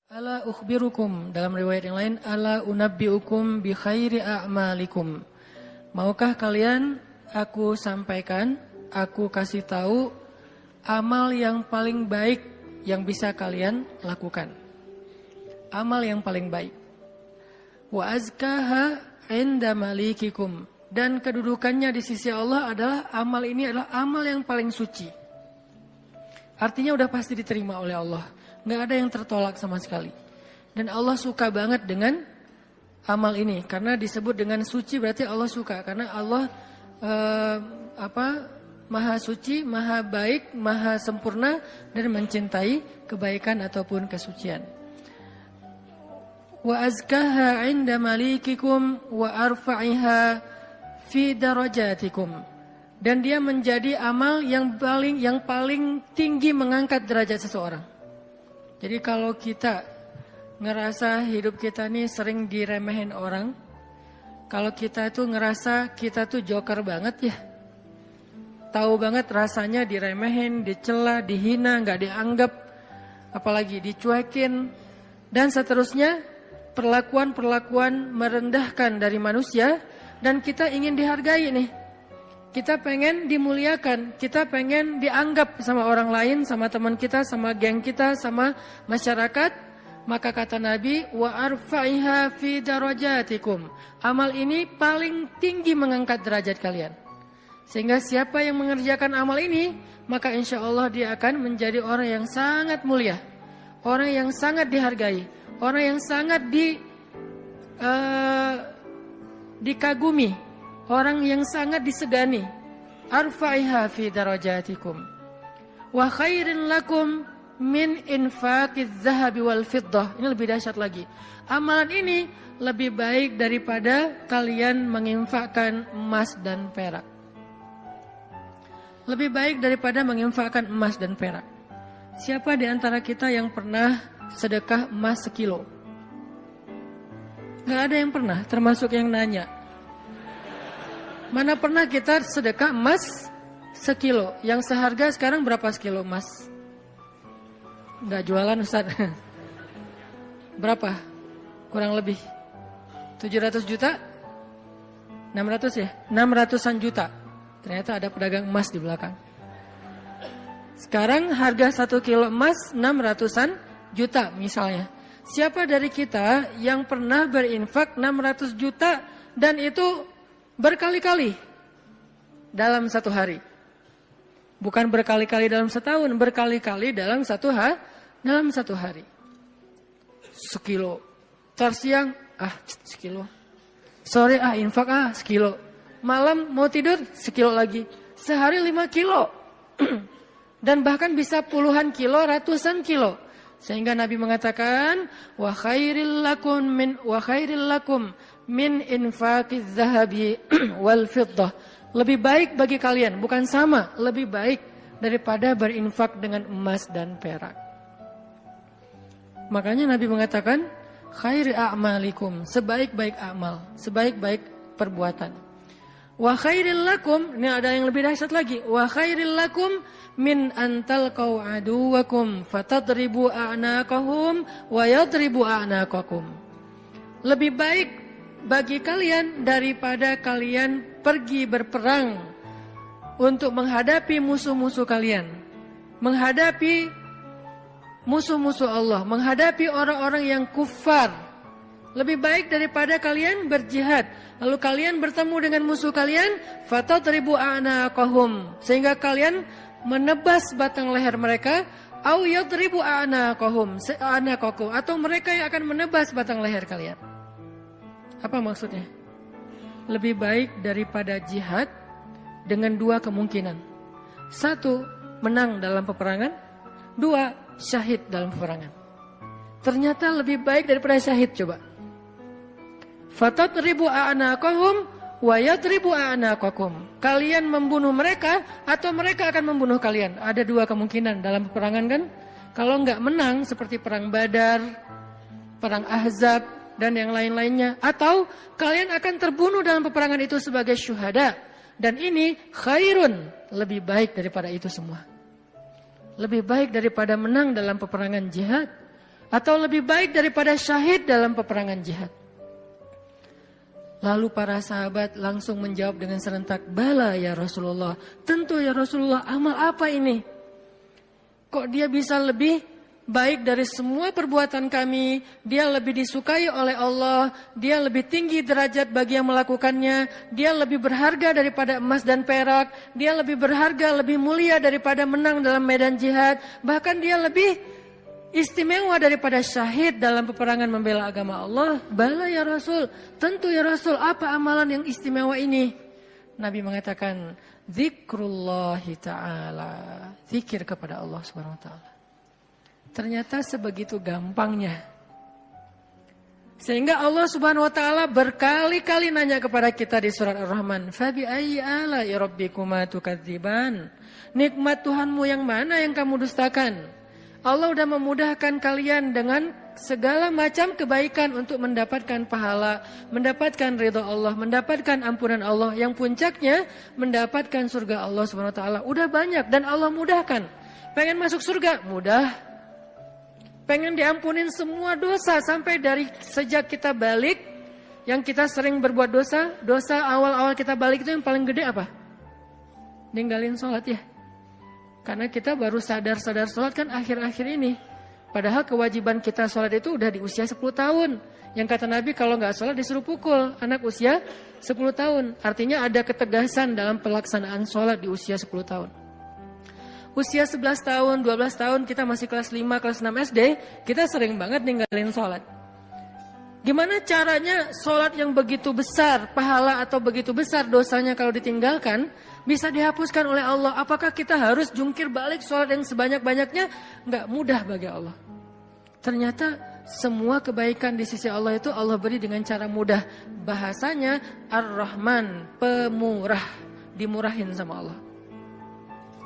Ala ukhbirukum, dalam riwayat yang lain, ala unabbiukum bi khairi a'malikum. Maukah kalian aku sampaikan, aku kasih tahu amal yang paling baik yang bisa kalian lakukan. Amal yang paling baik. Wa azkaha inda malikikum. Dan kedudukannya di sisi Allah adalah amal ini adalah amal yang paling suci. Artinya udah pasti diterima oleh Allah. Nggak ada yang tertolak sama sekali. Dan Allah suka banget dengan amal ini. Karena disebut dengan suci berarti Allah suka. Karena Allah maha suci, maha baik, maha sempurna. Dan mencintai kebaikan ataupun kesucian. Wa azkaha inda malikikum wa arfa'iha fi darajatikum. Dan dia menjadi amal yang paling tinggi mengangkat derajat seseorang. Jadi kalau kita ngerasa hidup kita nih sering diremehin orang, kalau kita tuh ngerasa kita tuh joker banget ya, tahu banget rasanya diremehin, dicela, dihina, nggak dianggap, apalagi dicuekin, dan seterusnya, perlakuan-perlakuan merendahkan dari manusia, dan kita ingin dihargai nih. Kita pengen dimuliakan, kita pengen dianggap sama orang lain, sama teman kita, sama geng kita, sama masyarakat. Maka kata Nabi, wa arfa'iha fi darajatikum. Amal ini paling tinggi mengangkat derajat kalian. Sehingga siapa yang mengerjakan amal ini, maka insya Allah dia akan menjadi orang yang sangat mulia. Orang yang sangat dihargai. Orang yang sangat dikagumi. Orang yang sangat disegani. Arfa'iha fi darajatikum. Wa khairin lakum min infaqiz zahabi wal fiddah. Ini lebih dahsyat lagi. Amalan ini lebih baik daripada kalian menginfakkan emas dan perak. Lebih baik daripada menginfakkan emas dan perak. Siapa di antara kita yang pernah sedekah emas 1 kilo? Gak ada yang pernah, termasuk yang nanya. Mana pernah kita sedekah emas 1 kilo? Yang seharga sekarang berapa sekilo emas? Enggak jualan Ustaz. Berapa? Kurang lebih 700 juta? 600 ya? 600-an juta. Ternyata ada pedagang emas di belakang. Sekarang harga 1 kilo emas 600-an juta misalnya. Siapa dari kita yang pernah berinfak 600 juta dan itu berkali-kali dalam 1 hari? Bukan berkali-kali dalam setahun, berkali-kali dalam 1 hari. 1 kilo. Ntar siang, 1 kilo. Sore, infak, 1 kilo. Malam mau tidur, 1 kilo lagi. Sehari 5 kilo. Dan bahkan bisa puluhan kilo, ratusan kilo. Sehingga Nabi mengatakan, wa khairil lakum min infaqiz zahabi wal fiddah. Lebih baik bagi kalian, bukan sama, lebih baik daripada berinfak dengan emas dan perak. Makanya Nabi mengatakan, khairi a'malikum, sebaik-baik amal, sebaik-baik perbuatan. Wa khairil lakum, ini ada yang lebih dahsyat lagi. Wa khairil lakum min antalqau aduwakum fatadribu a'naqahum wa yadribu a'naqakum. Lebih baik bagi kalian daripada kalian pergi berperang untuk menghadapi musuh-musuh kalian. Menghadapi musuh-musuh Allah, menghadapi orang-orang yang kufar. Lebih baik daripada kalian berjihad. Lalu kalian bertemu dengan musuh kalian, fatadribu a'naqahum, sehingga kalian menebas batang leher mereka, au yadribu a'naqahum, atau mereka yang akan menebas batang leher kalian. Apa maksudnya? Lebih baik daripada jihad dengan 2 kemungkinan. 1, menang dalam peperangan. 2, syahid dalam peperangan. Ternyata lebih baik daripada syahid, coba. Fatadribu a'naqahum wa yadribu a'naqakum. Kalian membunuh mereka atau mereka akan membunuh kalian. Ada 2 kemungkinan dalam peperangan kan? Kalau enggak menang seperti perang Badar, perang Ahzab dan yang lain-lainnya, atau kalian akan terbunuh dalam peperangan itu sebagai syuhada. Dan ini khairun, lebih baik daripada itu semua. Lebih baik daripada menang dalam peperangan jihad. Atau lebih baik daripada syahid dalam peperangan jihad? Lalu para sahabat langsung menjawab dengan serentak, bala ya Rasulullah, tentu ya Rasulullah, amal apa ini? Kok dia bisa lebih baik dari semua perbuatan kami, dia lebih disukai oleh Allah, dia lebih tinggi derajat bagi yang melakukannya, dia lebih berharga daripada emas dan perak, dia lebih berharga, lebih mulia daripada menang dalam medan jihad, bahkan dia lebih istimewa daripada syahid dalam peperangan membela agama Allah. Bala ya Rasul, tentu ya Rasul, apa amalan yang istimewa ini? Nabi mengatakan, zikrullahi ta'ala, zikir kepada Allah subhanahu wa ta'ala. Ternyata sebegitu gampangnya. Sehingga Allah subhanahu wa ta'ala berkali-kali nanya kepada kita di surat Ar-Rahman, Fabi ayyi ala'i rabbikuma tukadziban. Nikmat Tuhanmu yang mana yang kamu dustakan? Allah sudah memudahkan kalian dengan segala macam kebaikan untuk mendapatkan pahala, mendapatkan ridha Allah, mendapatkan ampunan Allah, yang puncaknya mendapatkan surga Allah Subhanahu wa taala. Udah banyak dan Allah mudahkan. Pengen masuk surga? Mudah. Pengen diampunin semua dosa sampai dari sejak kita balik, yang kita sering berbuat dosa awal-awal kita balik itu yang paling gede apa? Ninggalin sholat ya. Karena kita baru sadar sholat kan akhir-akhir ini. Padahal kewajiban kita sholat itu udah di usia 10 tahun. Yang kata Nabi kalau nggak sholat disuruh pukul anak usia 10 tahun. Artinya ada ketegasan dalam pelaksanaan sholat di usia 10 tahun. Usia 11 tahun, 12 tahun kita masih kelas 5, kelas 6 SD. Kita sering banget ninggalin sholat. Gimana caranya sholat yang begitu besar pahala atau begitu besar dosanya kalau ditinggalkan bisa dihapuskan oleh Allah? Apakah kita harus jungkir balik sholat yang sebanyak-banyaknya? Enggak mudah bagi Allah. Ternyata semua kebaikan di sisi Allah itu Allah beri dengan cara mudah. Bahasanya Ar-Rahman, pemurah, dimurahin sama Allah.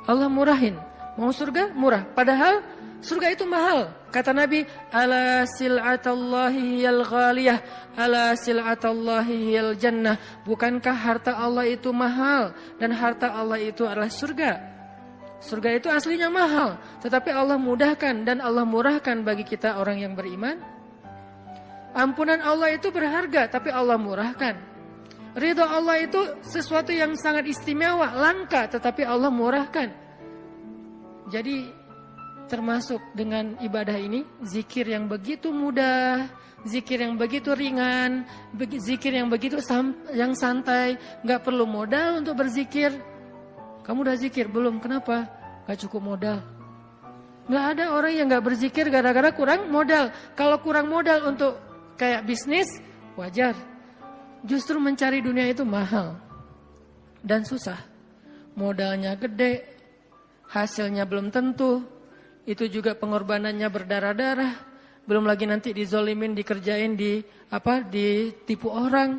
Allah murahin. Mau surga? Murah. Padahal surga itu mahal. Kata Nabi, ala sil'atallahi hiyal ghaliyah, ala sil'atallahi hiyal jannah. Bukankah harta Allah itu mahal dan harta Allah itu adalah surga? Surga itu aslinya mahal, tetapi Allah mudahkan dan Allah murahkan bagi kita orang yang beriman. Ampunan Allah itu berharga, tapi Allah murahkan. Ridha Allah itu sesuatu yang sangat istimewa, langka, tetapi Allah murahkan. Jadi termasuk dengan ibadah ini, zikir yang begitu mudah, zikir yang begitu ringan, zikir yang begitu yang santai, nggak perlu modal untuk berzikir. Kamu udah zikir belum? Kenapa? Gak cukup modal. Nggak ada orang yang nggak berzikir gara-gara kurang modal. Kalau kurang modal untuk kayak bisnis, wajar. Justru mencari dunia itu mahal dan susah. Modalnya gede, hasilnya belum tentu. Itu juga pengorbanannya berdarah-darah. Belum lagi nanti dizolimin, dikerjain, ditipu orang.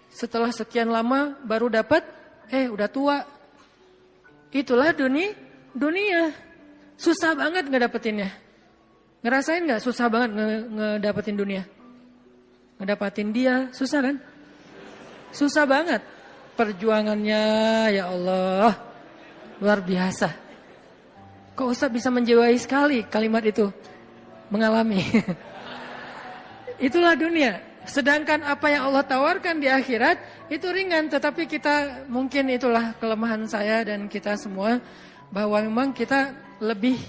Setelah sekian lama baru dapat, udah tua. Itulah dunia. Susah banget ngedapetinnya. Ngerasain gak susah banget ngedapetin dunia? Ngedapetin dia, susah kan? Susah banget. Perjuangannya, ya Allah, luar biasa. Kok Ustaz bisa menjiwai sekali kalimat itu? Mengalami. Itulah dunia. Sedangkan apa yang Allah tawarkan di akhirat itu ringan. Tetapi kita, mungkin itulah kelemahan saya dan kita semua, bahwa memang kita lebih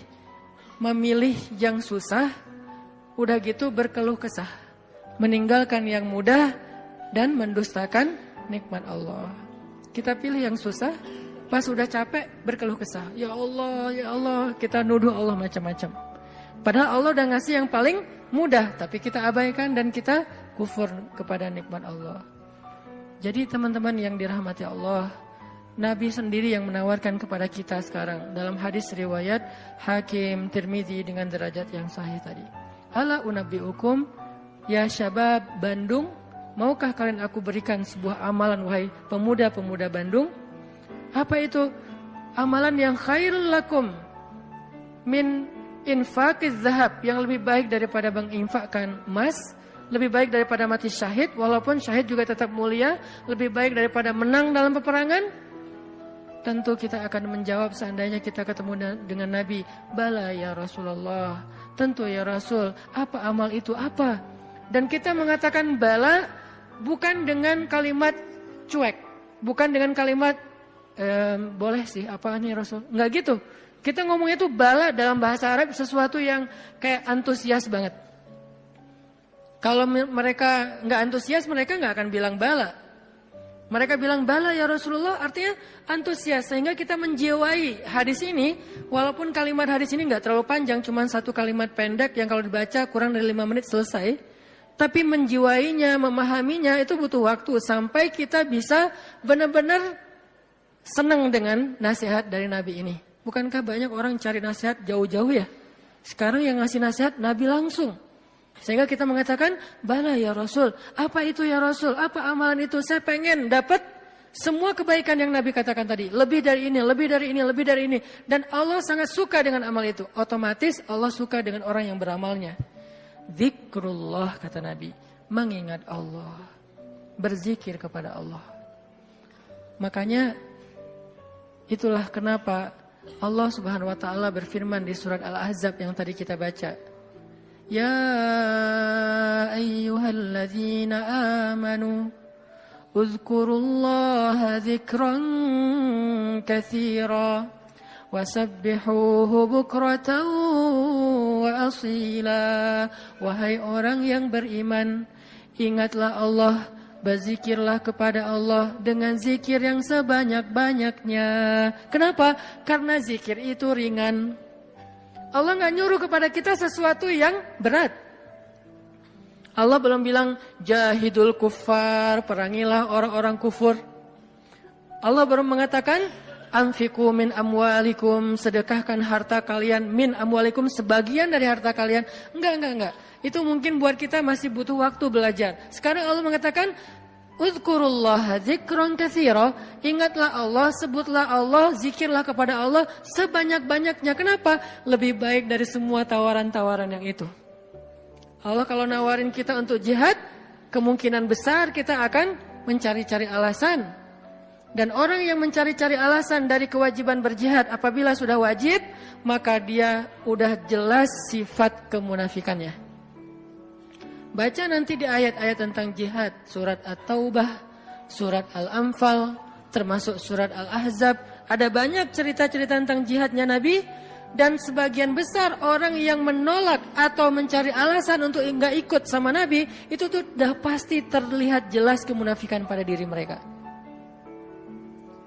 memilih yang susah, udah gitu berkeluh kesah, meninggalkan yang mudah dan mendustakan nikmat Allah. Kita pilih yang susah, pas udah capek berkeluh kesah. Ya Allah, kita nuduh Allah macam-macam. Padahal Allah udah ngasih yang paling mudah, tapi kita abaikan dan kita kufur kepada nikmat Allah. Jadi teman-teman yang dirahmati Allah, Nabi sendiri yang menawarkan kepada kita sekarang dalam hadis riwayat Hakim Tirmizi dengan derajat yang sahih tadi. Ala unabbiukum ya syabab Bandung, maukah kalian aku berikan sebuah amalan wahai pemuda-pemuda Bandung? Apa itu? Amalan yang khairul lakum min infaqiz zahab, yang lebih baik daripada menginfakkan emas, lebih baik daripada mati syahid, walaupun syahid juga tetap mulia, lebih baik daripada menang dalam peperangan. Tentu kita akan menjawab seandainya kita ketemu dengan Nabi, bala ya Rasulullah, Tentu ya Rasul. Apa amal itu apa? Dan kita mengatakan bala bukan dengan kalimat cuek. Bukan dengan kalimat boleh sih apaan ya Rasul. Enggak gitu. Kita ngomongnya itu bala dalam bahasa Arab sesuatu yang kayak antusias banget. Kalau mereka nggak antusias, mereka nggak akan bilang bala. Mereka bilang bala ya Rasulullah, artinya antusias. Sehingga kita menjiwai hadis ini, walaupun kalimat hadis ini nggak terlalu panjang, cuma satu kalimat pendek yang kalau dibaca kurang dari 5 menit selesai. Tapi menjiwainya, memahaminya itu butuh waktu sampai kita bisa benar-benar senang dengan nasihat dari Nabi ini. Bukankah banyak orang cari nasihat jauh-jauh ya? Sekarang yang ngasih nasihat Nabi langsung. Sehingga kita mengatakan, bala ya Rasul. Apa itu ya Rasul? Apa amalan itu? Saya pengen dapat semua kebaikan yang Nabi katakan tadi. Lebih dari ini, lebih dari ini, lebih dari ini. Dan Allah sangat suka dengan amal itu. Otomatis Allah suka dengan orang yang beramalnya. Zikrullah kata Nabi. Mengingat Allah. Berzikir kepada Allah. Makanya itulah kenapa Allah Subhanahu wa taala berfirman di surat Al-Ahzab yang tadi kita baca. Ya ayyuhalladzina amanu uzkurullaha dzikran katsira wasabbihuhu bukratan wa asila. Wahai orang yang beriman, ingatlah Allah, berzikirlah kepada Allah dengan zikir yang sebanyak-banyaknya. Kenapa? Karena zikir itu ringan. Allah nggak nyuruh kepada kita sesuatu yang berat. Allah belum bilang jahidul kuffar, perangilah orang-orang kufur. Allah baru mengatakan anfiqu min amwalikum, sedekahkan harta kalian, min amwalikum, sebagian dari harta kalian. Enggak. Itu mungkin buat kita masih butuh waktu belajar. Sekarang Allah mengatakan uzkurullaha dzikran katsira, ingatlah Allah, sebutlah Allah, zikirlah kepada Allah sebanyak-banyaknya. Kenapa? Lebih baik dari semua tawaran-tawaran yang itu. Allah kalau nawarin kita untuk jihad, kemungkinan besar kita akan mencari-cari alasan. Dan orang yang mencari-cari alasan dari kewajiban berjihad apabila sudah wajib, maka dia udah jelas sifat kemunafikannya. Baca nanti di ayat-ayat tentang jihad, surat At-Taubah, surat Al-Anfal, termasuk surat Al-Ahzab. Ada banyak cerita-cerita tentang jihadnya Nabi. Dan sebagian besar orang yang menolak atau mencari alasan untuk enggak ikut sama Nabi, itu tuh udah pasti terlihat jelas kemunafikan pada diri mereka.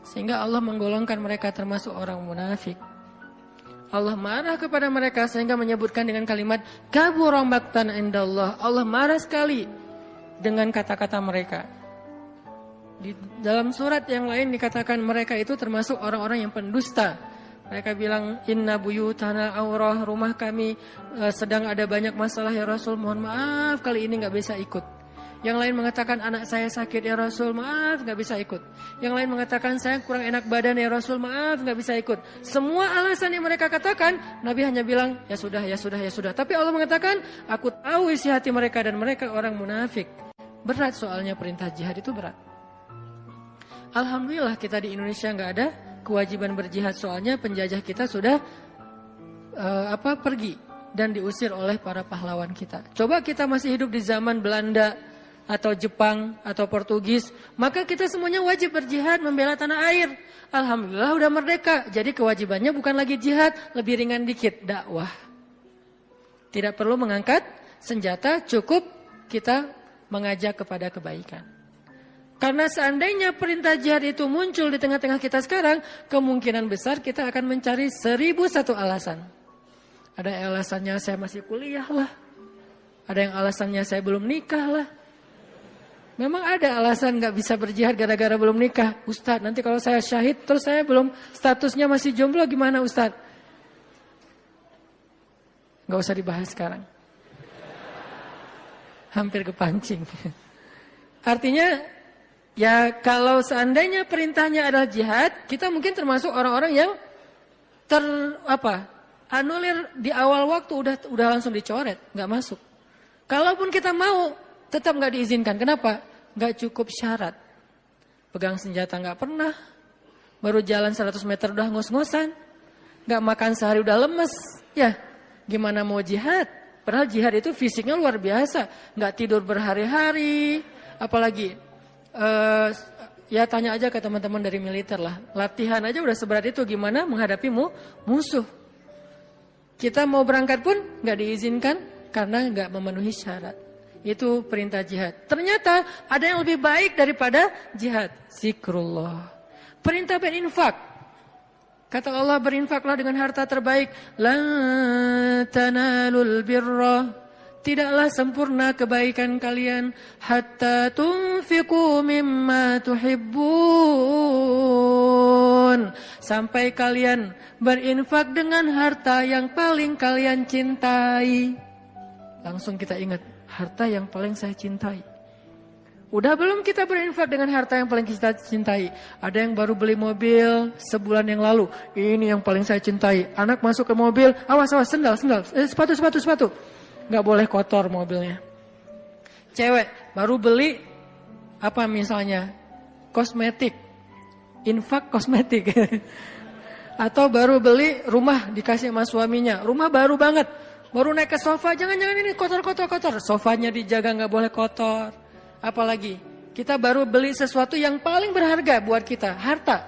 Sehingga Allah menggolongkan mereka termasuk orang munafik. Allah marah kepada mereka sehingga menyebutkan dengan kalimat kabura maqtan indallah. Allah marah sekali dengan kata-kata mereka. Di dalam surat yang lain dikatakan mereka itu termasuk orang-orang yang pendusta. Mereka bilang inna buyutana aurah, rumah kami sedang ada banyak masalah ya Rasul, mohon maaf kali ini enggak bisa ikut. Yang lain mengatakan anak saya sakit ya Rasul, maaf gak bisa ikut. Yang lain mengatakan saya kurang enak badan ya Rasul, maaf gak bisa ikut. Semua alasan yang mereka katakan, Nabi hanya bilang ya sudah. Tapi Allah mengatakan aku tahu isi hati mereka dan mereka orang munafik. Berat soalnya perintah jihad itu berat. Alhamdulillah kita di Indonesia gak ada kewajiban berjihad, soalnya penjajah kita sudah pergi dan diusir oleh para pahlawan kita. Coba kita masih hidup di zaman Belanda atau Jepang atau Portugis, maka kita semuanya wajib berjihad membela tanah air. Alhamdulillah udah merdeka, jadi kewajibannya bukan lagi jihad, lebih ringan dikit, dakwah. Tidak perlu mengangkat senjata, cukup kita mengajak kepada kebaikan. Karena seandainya perintah jihad itu muncul di tengah-tengah kita sekarang, kemungkinan besar kita akan mencari 1001 alasan. Ada yang alasannya saya masih kuliah lah, ada yang alasannya saya belum nikah lah. Memang ada alasan gak bisa berjihad gara-gara belum nikah. Ustadz, nanti kalau saya syahid terus saya belum, statusnya masih jomblo gimana Ustadz? Gak usah dibahas sekarang. Hampir kepancing. Artinya, ya kalau seandainya perintahnya adalah jihad, kita mungkin termasuk orang-orang yang anulir di awal waktu udah langsung dicoret, gak masuk. Kalaupun kita mau, tetap gak diizinkan. Kenapa? Gak cukup syarat. Pegang senjata gak pernah. Baru jalan 100 meter udah ngos-ngosan. Gak makan sehari udah lemes. Ya, Gimana mau jihad? Padahal jihad itu fisiknya luar biasa. Nggak tidur berhari-hari. Apalagi, ya tanya aja ke teman-teman dari militer lah. Latihan aja udah seberat itu, gimana menghadapi musuh. Kita mau berangkat pun nggak diizinkan karena nggak memenuhi syarat. Itu perintah jihad. Ternyata ada yang lebih baik daripada jihad. Zikrullah. Perintah berinfak. Kata Allah, berinfaklah dengan harta terbaik. Lan tanalul birra. Tidaklah sempurna kebaikan kalian hatta tunfiqu mimma tuhibbun. Sampai kalian berinfak dengan harta yang paling kalian cintai. Langsung kita ingat, harta yang paling saya cintai. Udah belum kita berinfak dengan harta yang paling kita cintai? Ada yang baru beli mobil sebulan yang lalu. Ini yang paling saya cintai. Anak masuk ke mobil, awas, sendal. Sepatu. Gak boleh kotor mobilnya. Cewek baru beli apa misalnya? Kosmetik. Infak kosmetik. Atau baru beli rumah dikasih sama suaminya. Rumah baru banget. Baru naik ke sofa, jangan ini kotor. Sofanya dijaga gak boleh kotor. Apalagi kita baru beli sesuatu yang paling berharga buat kita, harta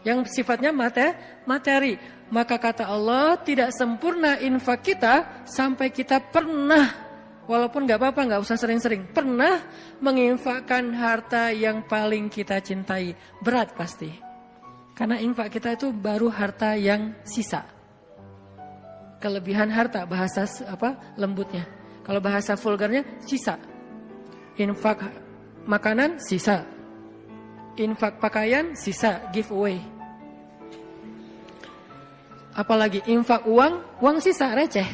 yang sifatnya materi. Maka kata Allah, tidak sempurna infak kita sampai kita pernah, walaupun gak apa-apa, gak usah sering-sering, pernah menginfakkan harta yang paling kita cintai. Berat pasti, karena infak kita itu baru harta yang sisa. Kelebihan harta, bahasa lembutnya. Kalau bahasa vulgarnya, sisa. Infak makanan sisa. Infak pakaian sisa, giveaway. Apalagi infak uang sisa, receh.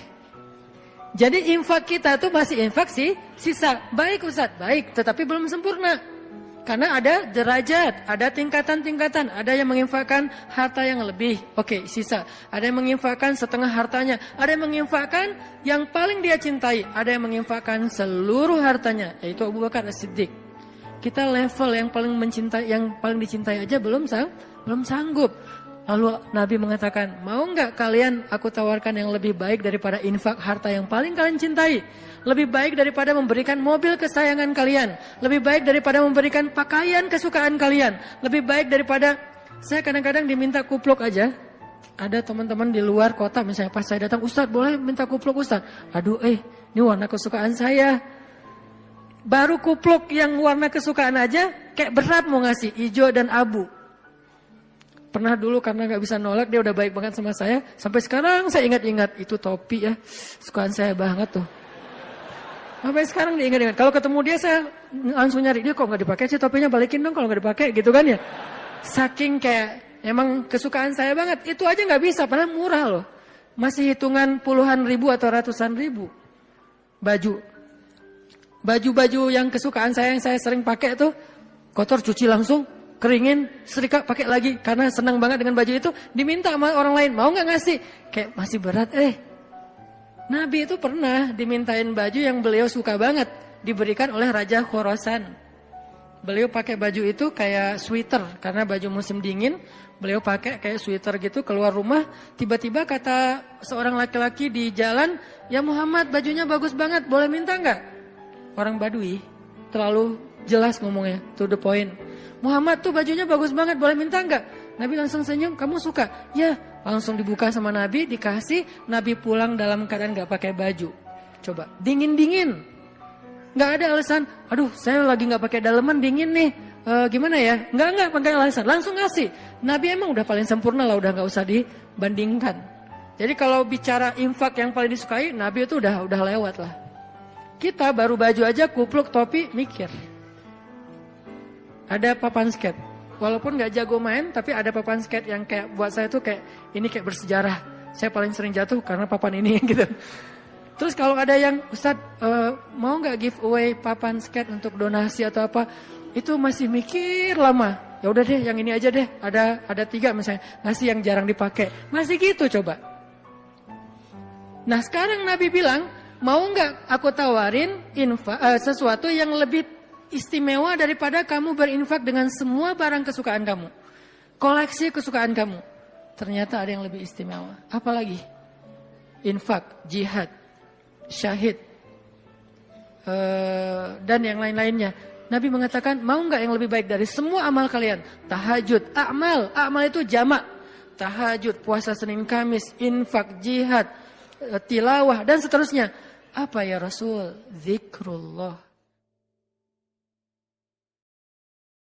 Jadi infak kita tuh masih infak sisa. Baik Ustaz, baik, tetapi belum sempurna. Karena ada derajat, ada tingkatan-tingkatan. Ada yang menginfakkan harta yang lebih, oke, sisa. Ada yang menginfakkan setengah hartanya. Ada yang menginfakkan yang paling dia cintai. Ada yang menginfakkan seluruh hartanya, yaitu Abu Bakar As-Siddiq. Kita level yang paling dicintai aja belum sanggup. Lalu Nabi mengatakan, mau nggak kalian aku tawarkan yang lebih baik daripada infak harta yang paling kalian cintai? Lebih baik daripada memberikan mobil kesayangan kalian. Lebih baik daripada memberikan pakaian kesukaan kalian. Lebih baik daripada, saya kadang-kadang diminta kupluk aja. Ada teman-teman di luar kota misalnya, pas saya datang, Ustaz boleh minta kupluk Ustaz? Aduh ini warna kesukaan saya. Baru kupluk yang warna kesukaan aja kayak berat mau ngasih, hijau dan abu. Pernah dulu karena gak bisa nolak, dia udah baik banget sama saya. Sampai sekarang saya ingat-ingat, itu topi ya, sukaan saya banget tuh. Sampai sekarang diingat-ingat. Kalau ketemu dia saya langsung nyari, dia kok gak dipakai sih topinya, balikin dong kalau gak dipakai gitu kan ya. Saking kayak emang kesukaan saya banget. Itu aja gak bisa, padahal murah loh. Masih hitungan puluhan ribu atau ratusan ribu. Baju-baju yang kesukaan saya yang saya sering pakai tuh, kotor cuci langsung, keringin, setrika, pakai lagi. Karena senang banget dengan baju itu, diminta sama orang lain, mau gak ngasih? Kayak masih berat, Nabi itu pernah dimintain baju yang beliau suka banget, diberikan oleh Raja Khorasan. Beliau pakai baju itu kayak sweater, karena baju musim dingin, beliau pakai kayak sweater gitu, keluar rumah, tiba-tiba kata seorang laki-laki di jalan, ya Muhammad bajunya bagus banget, boleh minta nggak? Orang Badui, terlalu jelas ngomongnya, to the point. Muhammad tuh bajunya bagus banget, boleh minta nggak? Nabi langsung senyum, kamu suka? Ya, langsung dibuka sama Nabi, dikasih. Nabi pulang dalam keadaan gak pakai baju. Coba, dingin-dingin. Gak ada alasan, aduh saya lagi gak pakai daleman, dingin nih. Gimana ya? Gak pakai alasan, langsung ngasih. Nabi emang udah paling sempurna lah, udah gak usah dibandingkan. Jadi kalau bicara infak yang paling disukai, Nabi itu udah lewat lah. Kita baru baju aja, kupluk, topi, mikir. Ada papan skate. Walaupun gak jago main, tapi ada papan skate yang kayak buat saya tuh kayak ini kayak bersejarah. Saya paling sering jatuh karena papan ini gitu. Terus kalau ada yang Ustaz mau gak give away papan skate untuk donasi atau apa, itu masih mikir lama. Ya udah deh, yang ini aja deh. Ada 3 misalnya, ngasih yang jarang dipakai. Masih gitu coba. Nah sekarang Nabi bilang, mau gak aku tawarin sesuatu yang lebih istimewa daripada kamu berinfak dengan semua barang kesukaan kamu. Koleksi kesukaan kamu. Ternyata ada yang lebih istimewa. Apalagi? infak, jihad, syahid, dan yang lain-lainnya. Nabi mengatakan, mau nggak yang lebih baik dari semua amal kalian? Tahajud, amal itu jamak. Tahajud, puasa Senin Kamis, infak, jihad, tilawah, dan seterusnya. Apa ya Rasul? Zikrullah.